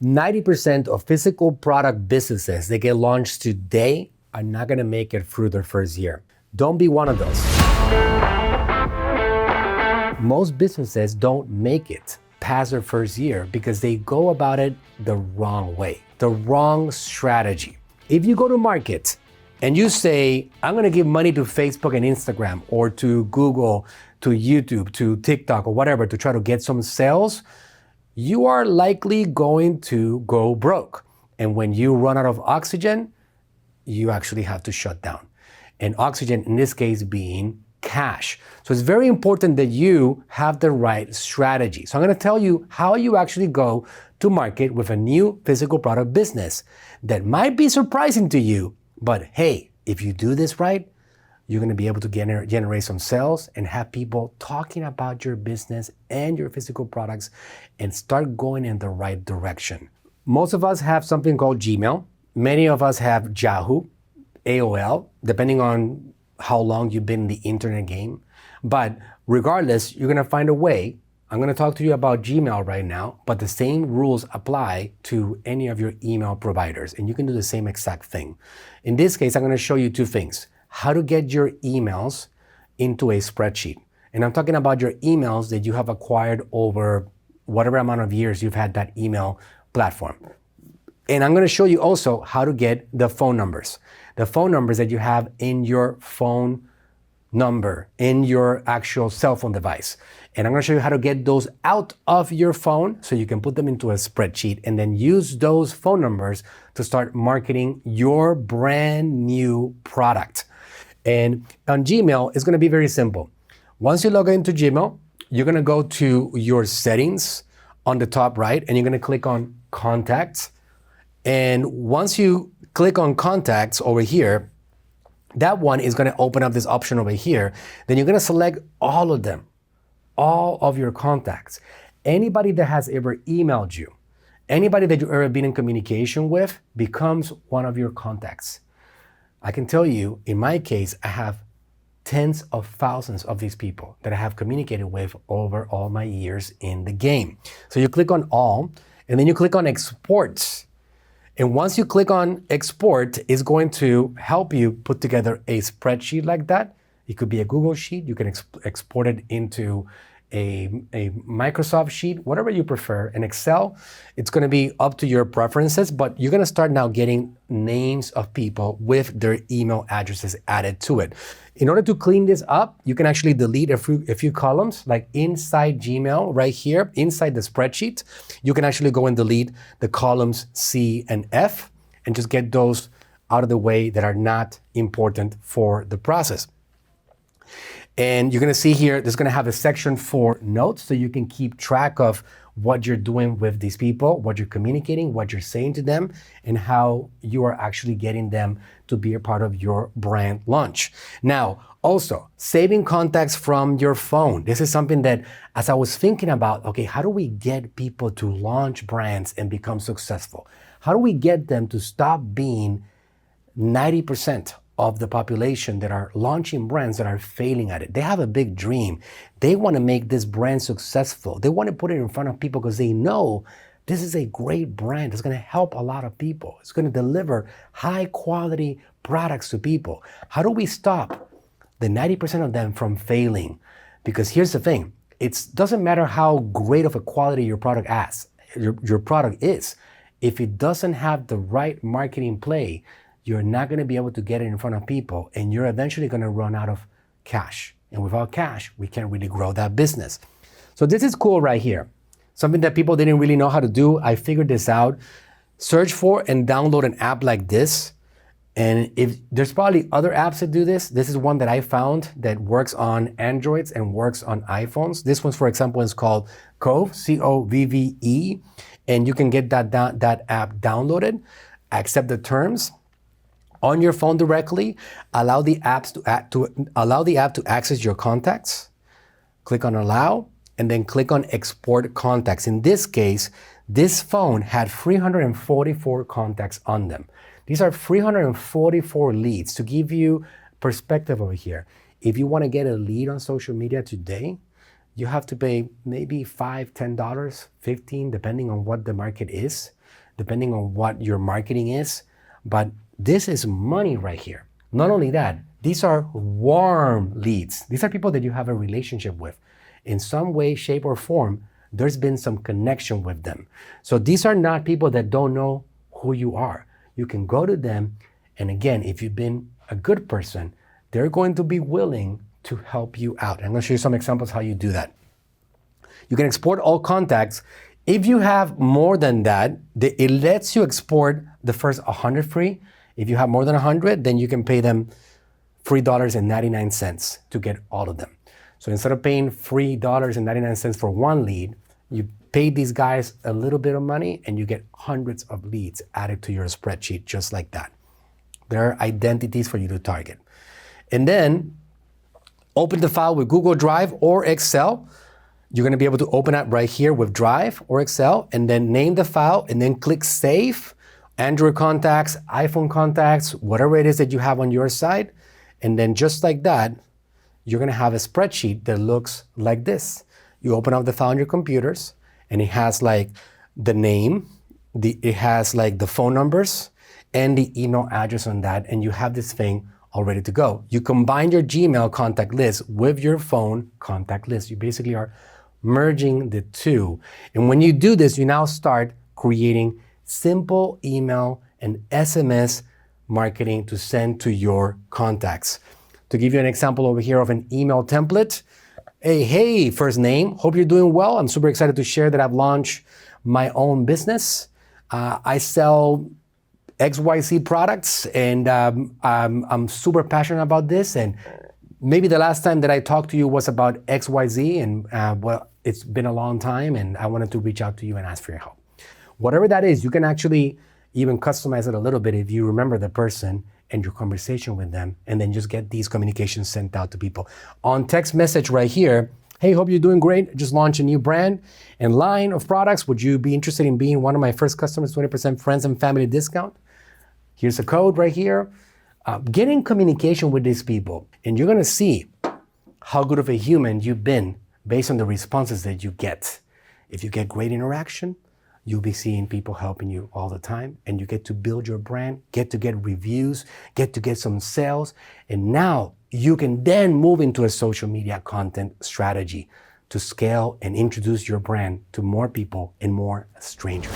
90% of physical product businesses that get launched today are not gonna make it through their first year. Don't be one of those. Most businesses don't make it past their first year because they go about it the wrong way, the wrong strategy. If you go to market and you say, I'm gonna give money to Facebook and Instagram or to Google, to YouTube, to TikTok or whatever to try to get some sales, you are likely going to go broke. And when you run out of oxygen, you actually have to shut down. And oxygen, in this case, being cash. So it's very important that you have the right strategy. So I'm gonna tell you how you actually go to market with a new physical product business that might be surprising to you, but hey, if you do this right, you're gonna be able to generate some sales and have people talking about your business and your physical products and start going in the right direction. Most of us have something called Gmail. Many of us have Yahoo, AOL, depending on how long you've been in the internet game. But regardless, you're gonna find a way. I'm gonna talk to you about Gmail right now, but the same rules apply to any of your email providers, and you can do the same exact thing. In this case, I'm gonna show you two things. How to get your emails into a spreadsheet. And I'm talking about your emails that you have acquired over whatever amount of years you've had that email platform. And I'm gonna show you also how to get the phone numbers. The phone numbers that you have in your phone number, in your actual cell phone device. And I'm gonna show you how to get those out of your phone so you can put them into a spreadsheet and then use those phone numbers to start marketing your brand new product. And on Gmail, it's gonna be very simple. Once you log into Gmail, you're gonna go to your settings on the top right, and you're gonna click on Contacts. And once you click on Contacts over here, that one is gonna open up this option over here. Then you're gonna select all of them, all of your contacts. Anybody that has ever emailed you, anybody that you've ever been in communication with becomes one of your contacts. I can tell you, in my case, I have tens of thousands of these people that I have communicated with over all my years in the game. So you click on all, and then you click on export. And once you click on export, it's going to help you put together a spreadsheet like that. It could be a Google sheet. You can export it into a Microsoft sheet, whatever you prefer. In Excel, it's gonna be up to your preferences, but you're gonna start now getting names of people with their email addresses added to it. In order to clean this up, you can actually delete a few columns, like inside Gmail right here, inside the spreadsheet, you can actually go and delete the columns C and F and just get those out of the way that are not important for the process. And you're gonna see here, there's gonna have a section for notes so you can keep track of what you're doing with these people, what you're communicating, what you're saying to them, and how you are actually getting them to be a part of your brand launch. Now, also, saving contacts from your phone. This is something that, as I was thinking about, okay, how do we get people to launch brands and become successful? How do we get them to stop being 90% of the population that are launching brands that are failing at it? They have a big dream. They want to make this brand successful. They want to put it in front of people because they know this is a great brand. It's going to help a lot of people. It's going to deliver high quality products to people. How do we stop the 90% of them from failing? Because here's the thing. It doesn't matter how great of a quality your product your product is. If it doesn't have the right marketing play, you're not gonna be able to get it in front of people, and you're eventually gonna run out of cash. And without cash, we can't really grow that business. So this is cool right here. Something that people didn't really know how to do. I figured this out. Search for and download an app like this. And if there's probably other apps that do this, this is one that I found that works on Androids and works on iPhones. This one, for example, is called Cove, C-O-V-V-E. And you can get that app downloaded, accept the terms on your phone directly, allow the app to access your contacts, click on allow, and then click on export contacts. In this case, this phone had 344 contacts on them. These are 344 leads. To give you perspective over here, if you want to get a lead on social media today, you have to pay maybe $5, $10, $15, depending on what the market is. depending on what your marketing is. But this is money right here. Not only that, these are warm leads. These are people that you have a relationship with. In some way, shape, or form, there's been some connection with them. So these are not people that don't know who you are. You can go to them, and again, if you've been a good person, they're going to be willing to help you out. I'm gonna show you some examples how you do that. You can export all contacts. If you have more than that, it lets you export the first 100 free. If you have more than 100, then you can pay them $3.99 to get all of them. So instead of paying $3.99 for one lead, you pay these guys a little bit of money and you get hundreds of leads added to your spreadsheet just like that. There are identities for you to target. And then open the file with Google Drive or Excel. You're gonna be able to open it right here with Drive or Excel, and then name the file and then click Save. Android contacts, iPhone contacts, whatever it is that you have on your side. And then just like that, you're gonna have a spreadsheet that looks like this. You open up the file on your computers and it has like the name, it has like the phone numbers and the email address on that, and you have this thing all ready to go. You combine your Gmail contact list with your phone contact list. You basically are merging the two. And when you do this, you now start creating simple email and SMS marketing to send to your contacts. To give you an example over here of an email template, hey, first name, hope you're doing well. I'm super excited to share that I've launched my own business. I sell XYZ products, and I'm super passionate about this. And maybe the last time that I talked to you was about XYZ, and well, it's been a long time, and I wanted to reach out to you and ask for your help. Whatever that is, you can actually even customize it a little bit if you remember the person and your conversation with them, and then just get these communications sent out to people. On text message right here, hey, hope you're doing great. Just launched a new brand and line of products. Would you be interested in being one of my first customers, 20% friends and family discount? Here's a code right here. Get in communication with these people, and you're gonna see how good of a human you've been based on the responses that you get. If you get great interaction, you'll be seeing people helping you all the time, and you get to build your brand, get to get reviews, get to get some sales, and now you can then move into a social media content strategy to scale and introduce your brand to more people and more strangers.